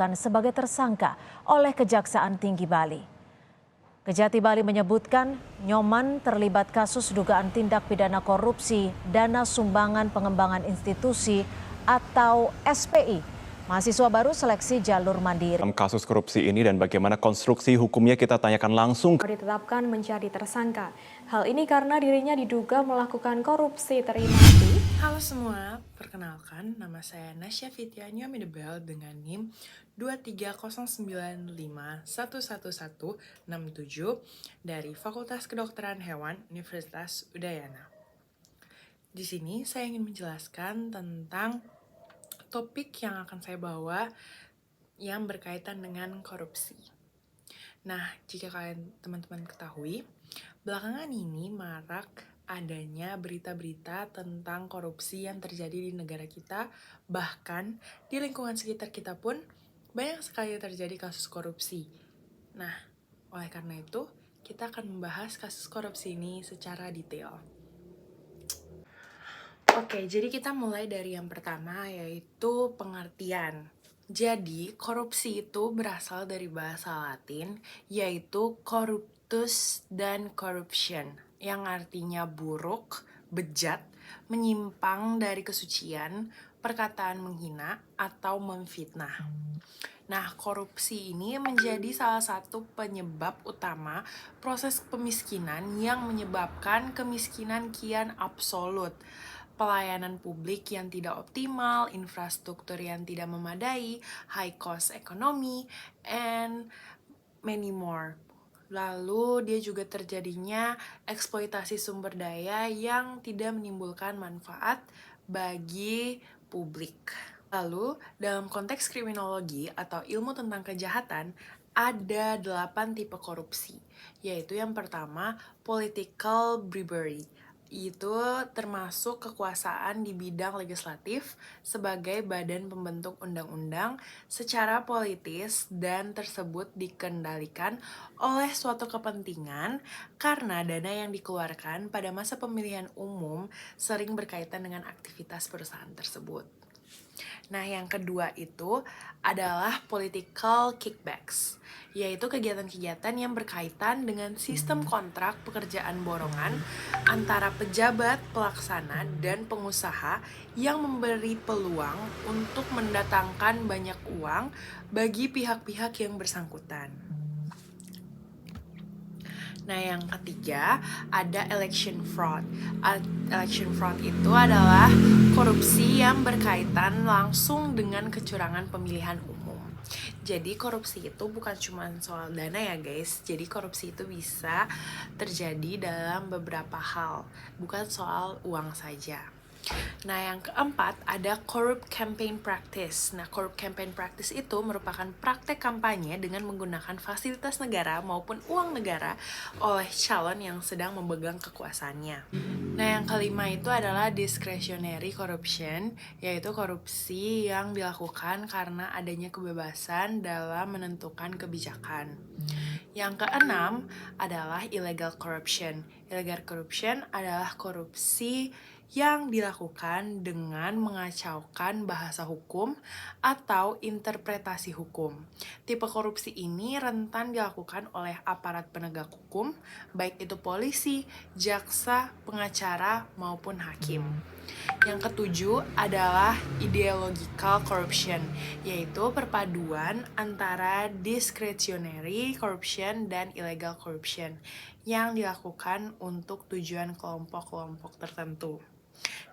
ditetapkan sebagai tersangka oleh Kejaksaan Tinggi Bali. Kejati Bali menyebutkan Nyoman terlibat kasus dugaan tindak pidana korupsi dana sumbangan pengembangan institusi atau SPI, mahasiswa baru seleksi jalur mandiri. Dalam kasus korupsi ini dan bagaimana konstruksi hukumnya kita tanyakan langsung. Ditetapkan menjadi tersangka. Hal ini karena dirinya diduga melakukan korupsi terinfeksi. Halo semua, perkenalkan nama saya Nasya Fitriania Midebel dengan NIM 23095111167 dari Fakultas Kedokteran Hewan Universitas Udayana. Di sini saya ingin menjelaskan tentang topik yang akan saya bawa yang berkaitan dengan korupsi. Nah, jika teman-teman ketahui, belakangan ini marak adanya berita-berita tentang korupsi yang terjadi di negara kita, bahkan di lingkungan sekitar kita pun banyak sekali terjadi kasus korupsi. Nah, oleh karena itu, kita akan membahas kasus korupsi ini secara detail. Oke, jadi kita mulai dari yang pertama, yaitu pengertian. Jadi, korupsi itu berasal dari bahasa Latin, yaitu corruptus dan corruption, yang artinya buruk, bejat, menyimpang dari kesucian, perkataan menghina, atau memfitnah. Nah, korupsi ini menjadi salah satu penyebab utama proses pemiskinan yang menyebabkan kemiskinan kian absolut. Pelayanan publik yang tidak optimal, infrastruktur yang tidak memadai, high cost ekonomi, and many more. Lalu dia juga terjadinya eksploitasi sumber daya yang tidak menimbulkan manfaat bagi publik. Lalu, dalam konteks kriminologi atau ilmu tentang kejahatan, ada 8 tipe korupsi, yaitu yang pertama, political bribery. Itu termasuk kekuasaan di bidang legislatif sebagai badan pembentuk undang-undang secara politis dan tersebut dikendalikan oleh suatu kepentingan karena dana yang dikeluarkan pada masa pemilihan umum sering berkaitan dengan aktivitas perusahaan tersebut. Nah, yang kedua itu adalah political kickbacks, yaitu kegiatan-kegiatan yang berkaitan dengan sistem kontrak pekerjaan borongan antara pejabat, pelaksana, dan pengusaha yang memberi peluang untuk mendatangkan banyak uang bagi pihak-pihak yang bersangkutan. Nah, yang ketiga ada election fraud. Election fraud itu adalah korupsi yang berkaitan langsung dengan kecurangan pemilihan umum. Jadi korupsi itu bukan cuma soal dana ya guys. Jadi korupsi itu bisa terjadi dalam beberapa hal, bukan soal uang saja. Nah, yang keempat ada corrupt campaign practice. Nah, corrupt campaign practice itu merupakan praktek kampanye dengan menggunakan fasilitas negara maupun uang negara oleh calon yang sedang memegang kekuasaannya. Nah, yang kelima itu adalah discretionary corruption, yaitu korupsi yang dilakukan karena adanya kebebasan dalam menentukan kebijakan. Yang keenam adalah illegal corruption. Illegal corruption adalah korupsi yang dilakukan dengan mengacaukan bahasa hukum atau interpretasi hukum. Tipe korupsi ini rentan dilakukan oleh aparat penegak hukum, baik itu polisi, jaksa, pengacara, maupun hakim. Yang ketujuh adalah ideological corruption, yaitu perpaduan antara discretionary corruption dan illegal corruption yang dilakukan untuk tujuan kelompok-kelompok tertentu.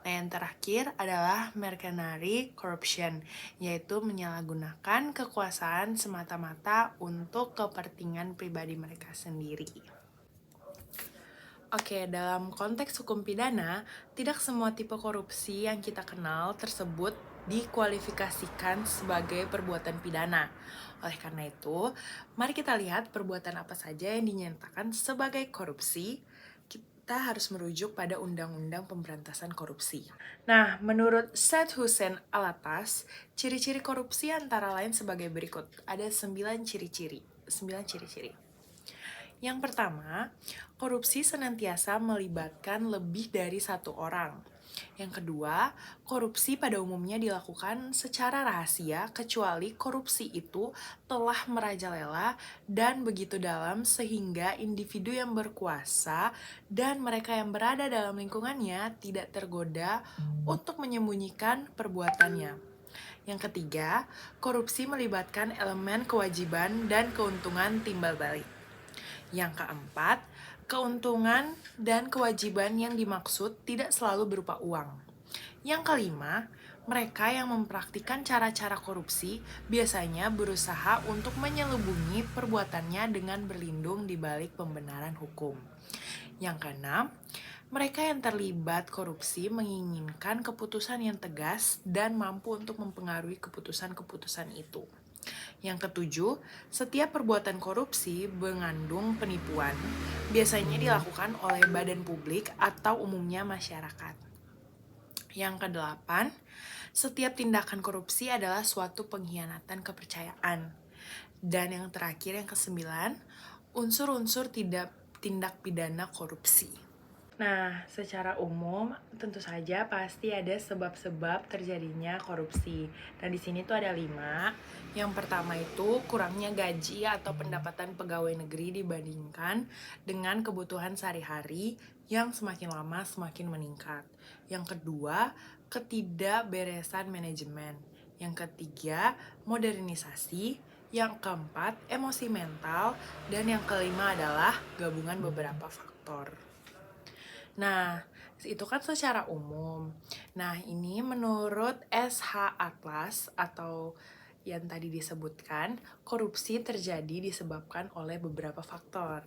Nah, yang terakhir adalah mercenary corruption, yaitu menyalahgunakan kekuasaan semata-mata untuk kepentingan pribadi mereka sendiri. Oke, dalam konteks hukum pidana, tidak semua tipe korupsi yang kita kenal tersebut dikualifikasikan sebagai perbuatan pidana. Oleh karena itu, mari kita lihat perbuatan apa saja yang dinyatakan sebagai korupsi. Kita harus merujuk pada Undang-Undang Pemberantasan Korupsi. Nah, menurut Said Hussein Alatas, ciri-ciri korupsi antara lain sebagai berikut. Ada 9 ciri-ciri. Yang pertama, korupsi senantiasa melibatkan lebih dari satu orang. Yang kedua, korupsi pada umumnya dilakukan secara rahasia kecuali korupsi itu telah merajalela dan begitu dalam sehingga individu yang berkuasa dan mereka yang berada dalam lingkungannya tidak tergoda untuk menyembunyikan perbuatannya. Yang ketiga, korupsi melibatkan elemen kewajiban dan keuntungan timbal balik. Yang keempat, keuntungan dan kewajiban yang dimaksud tidak selalu berupa uang. Yang kelima, mereka yang mempraktikkan cara-cara korupsi biasanya berusaha untuk menyelubungi perbuatannya dengan berlindung di balik pembenaran hukum. Yang keenam, mereka yang terlibat korupsi menginginkan keputusan yang tegas dan mampu untuk mempengaruhi keputusan-keputusan itu. Yang ketujuh, setiap perbuatan korupsi mengandung penipuan, biasanya dilakukan oleh badan publik atau umumnya masyarakat. Yang kedelapan, setiap tindakan korupsi adalah suatu pengkhianatan kepercayaan. Dan yang terakhir, yang kesembilan, unsur-unsur tindak pidana korupsi. Nah, secara umum tentu saja pasti ada sebab-sebab terjadinya korupsi. Dan di sini tuh ada 5. Yang pertama itu kurangnya gaji atau pendapatan pegawai negeri dibandingkan dengan kebutuhan sehari-hari yang semakin lama semakin meningkat. Yang kedua, ketidakberesan manajemen. Yang ketiga, modernisasi. Yang keempat, emosi mental. Dan yang kelima adalah gabungan beberapa faktor. Nah, itu kan secara umum. Nah, ini menurut SH Atlas atau yang tadi disebutkan, korupsi terjadi disebabkan oleh beberapa faktor.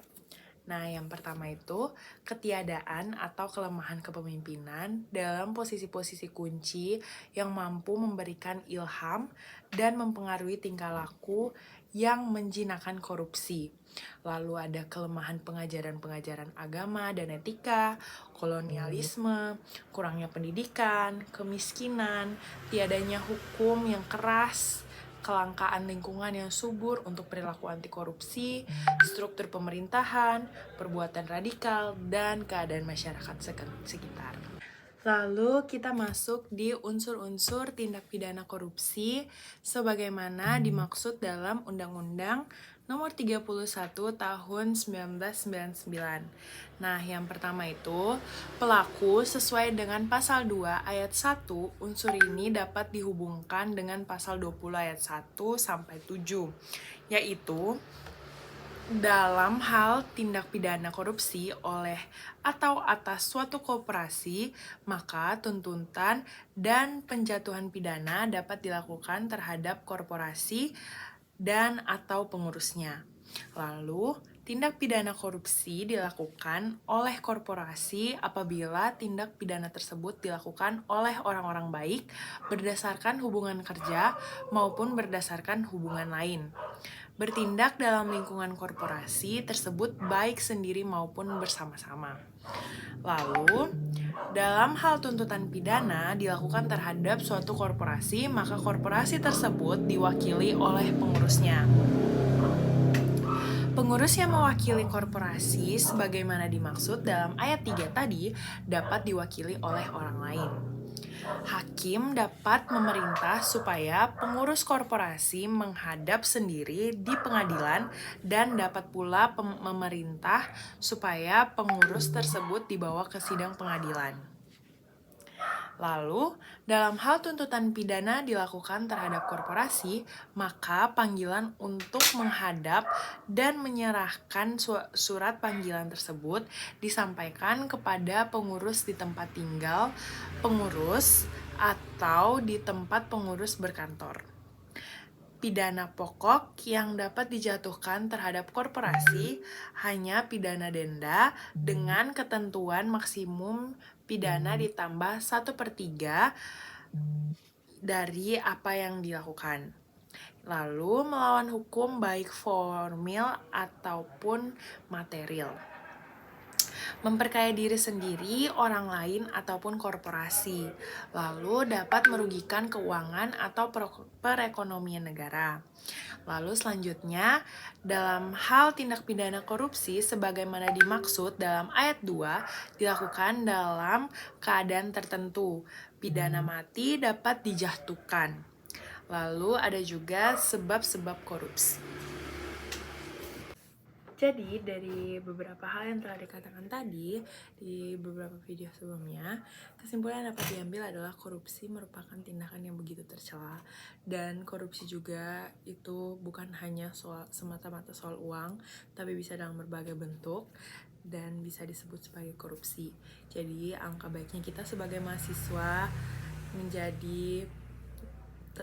Nah, yang pertama itu ketiadaan atau kelemahan kepemimpinan dalam posisi-posisi kunci yang mampu memberikan ilham dan mempengaruhi tingkah laku yang menjinakkan korupsi. Lalu ada kelemahan pengajaran-pengajaran agama dan etika, kolonialisme, kurangnya pendidikan, kemiskinan, tiadanya hukum yang keras, kelangkaan lingkungan yang subur untuk perilaku anti korupsi, struktur pemerintahan, perbuatan radikal, dan keadaan masyarakat sekitar. Lalu kita masuk di unsur-unsur tindak pidana korupsi sebagaimana dimaksud dalam Undang-Undang Nomor 31 Tahun 1999. Nah, yang pertama itu, pelaku sesuai dengan pasal 2 ayat 1, unsur ini dapat dihubungkan dengan pasal 20 ayat 1 sampai 7, yaitu dalam hal tindak pidana korupsi oleh atau atas suatu koperasi, maka tuntutan dan penjatuhan pidana dapat dilakukan terhadap korporasi dan atau pengurusnya. Lalu, tindak pidana korupsi dilakukan oleh korporasi apabila tindak pidana tersebut dilakukan oleh orang-orang baik berdasarkan hubungan kerja maupun berdasarkan hubungan lain. Bertindak dalam lingkungan korporasi tersebut baik sendiri maupun bersama-sama. Lalu, dalam hal tuntutan pidana dilakukan terhadap suatu korporasi, maka korporasi tersebut diwakili oleh pengurusnya. Pengurus yang mewakili korporasi sebagaimana dimaksud dalam ayat 3 tadi dapat diwakili oleh orang lain. Hakim dapat memerintah supaya pengurus korporasi menghadap sendiri di pengadilan dan dapat pula memerintah supaya pengurus tersebut dibawa ke sidang pengadilan. Lalu, dalam hal tuntutan pidana dilakukan terhadap korporasi, maka panggilan untuk menghadap dan menyerahkan surat panggilan tersebut disampaikan kepada pengurus di tempat tinggal pengurus atau di tempat pengurus berkantor. Pidana pokok yang dapat dijatuhkan terhadap korporasi hanya pidana denda dengan ketentuan maksimum pidana ditambah 1/3 dari apa yang dilakukan. Lalu melawan hukum baik formil ataupun material. memperkaya diri sendiri, orang lain, ataupun korporasi, lalu dapat merugikan keuangan atau perekonomian negara. Lalu selanjutnya, dalam hal tindak pidana korupsi sebagaimana dimaksud dalam ayat 2 dilakukan dalam keadaan tertentu. Pidana mati dapat dijatuhkan. Lalu ada juga sebab-sebab korupsi. Jadi dari beberapa hal yang telah dikatakan tadi di beberapa video sebelumnya, kesimpulan yang dapat diambil adalah korupsi merupakan tindakan yang begitu tercela, dan korupsi juga itu bukan hanya semata-mata soal uang, tapi bisa dalam berbagai bentuk dan bisa disebut sebagai korupsi. Jadi angka baiknya kita sebagai mahasiswa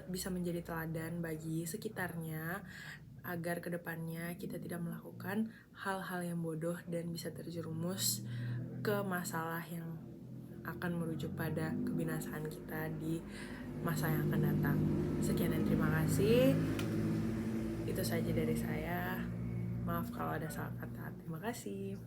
bisa menjadi teladan bagi sekitarnya, agar kedepannya kita tidak melakukan hal-hal yang bodoh dan bisa terjerumus ke masalah yang akan merujuk pada kebinasaan kita di masa yang akan datang. Sekian dan terima kasih. Itu saja dari saya. Maaf kalau ada salah kata. Terima kasih.